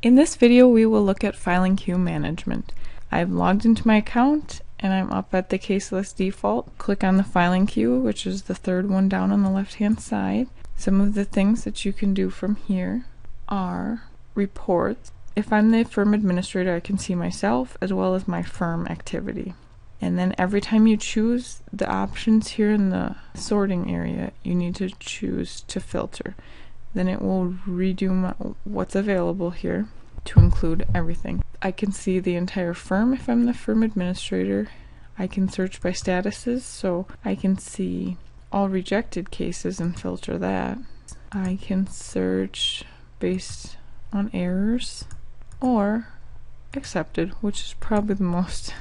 In this video, we will look at filing queue management. I've logged into my account and I'm up at the case list default. Click on the filing queue, which is the third one down on the left-hand side. Some of the things that you can do from here are reports. If I'm the firm administrator, I can see myself as well as my firm activity. And then every time you choose the options here in the sorting area, you need to choose to filter. Then it will redo what's available here to include everything. I can see the entire firm if I'm the firm administrator. I can search by statuses, so I can see all rejected cases and filter that. I can search based on errors or accepted, which is probably the most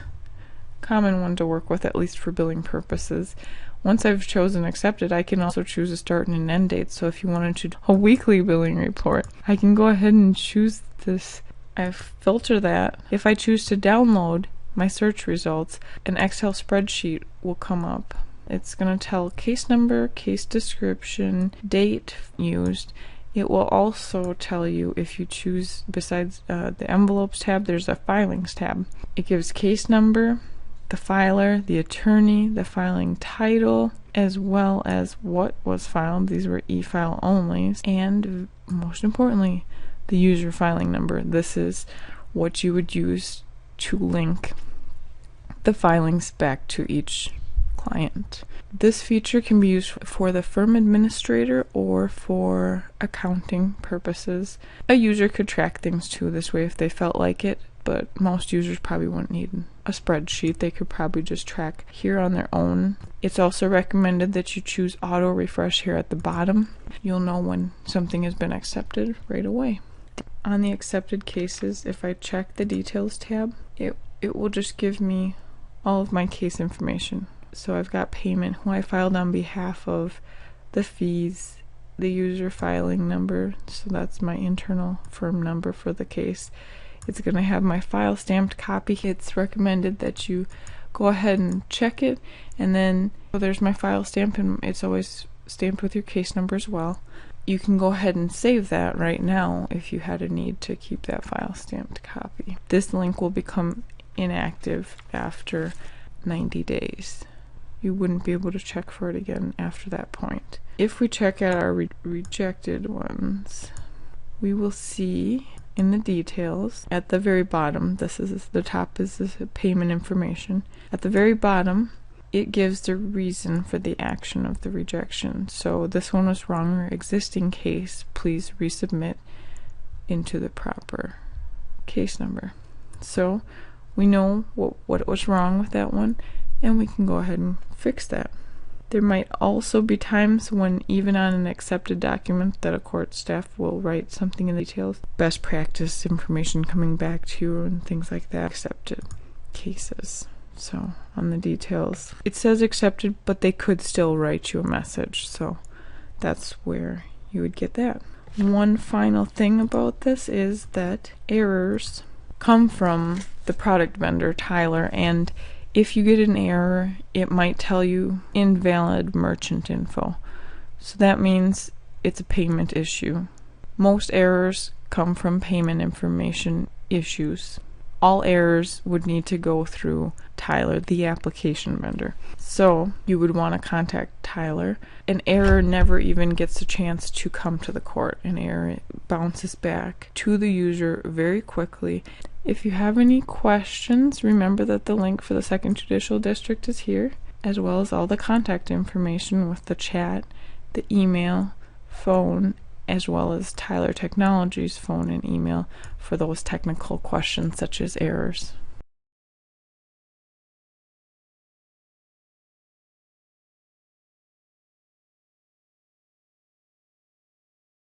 common one to work with, at least for billing purposes. Once I've chosen accepted, I can also choose a start and an end date. So if you wanted to do a weekly billing report, I can go ahead and choose this. I filter that. If I choose to download my search results, an Excel spreadsheet will come up. It's going to tell case number, case description, date used. It will also tell you if you choose, besides the envelopes tab, there's a filings tab. It gives case number, the filer, the attorney, the filing title, as well as what was filed. These were e-file only. And most importantly, the user filing number. This is what you would use to link the filings back to each client. This feature can be used for the firm administrator or for accounting purposes. A user could track things too this way if they felt like it, but most users probably wouldn't need a spreadsheet. They could probably just track here on their own. It's also recommended that you choose auto refresh here at the bottom. You'll know when something has been accepted right away. On the accepted cases, if I check the details tab, it will just give me all of my case information. So I've got payment, who I filed on behalf of, the fees, the user filing number, so that's my internal firm number for the case. It's going to have my file stamped copy. It's recommended that you go ahead and check it, and then there's my file stamp, and it's always stamped with your case number as well. You can go ahead and save that right now if you had a need to keep that file stamped copy. This link will become inactive after 90 days. You wouldn't be able to check for it again after that point. If we check out our rejected ones, we will see in the details at the very bottom, the top is the payment information. At the very bottom, it gives the reason for the action of the rejection. So this one was wrong, or existing case, please resubmit into the proper case number. So we know what was wrong with that one, and we can go ahead and fix that. There might also be times when, even on an accepted document, that a court staff will write something in the details, best practice information coming back to you and things like that. Accepted cases. So on the details, it says accepted, but they could still write you a message. So that's where you would get that. One final thing about this is that errors come from the product vendor, Tyler, and if you get an error, it might tell you invalid merchant info. So that means it's a payment issue. Most errors come from payment information issues. All errors would need to go through Tyler, the application vendor. So you would want to contact Tyler. An error never even gets a chance to come to the court. An error bounces back to the user very quickly. If you have any questions, remember that the link for the Second Judicial District is here, as well as all the contact information with the chat, the email, phone, as well as Tyler Technologies phone and email for those technical questions such as errors.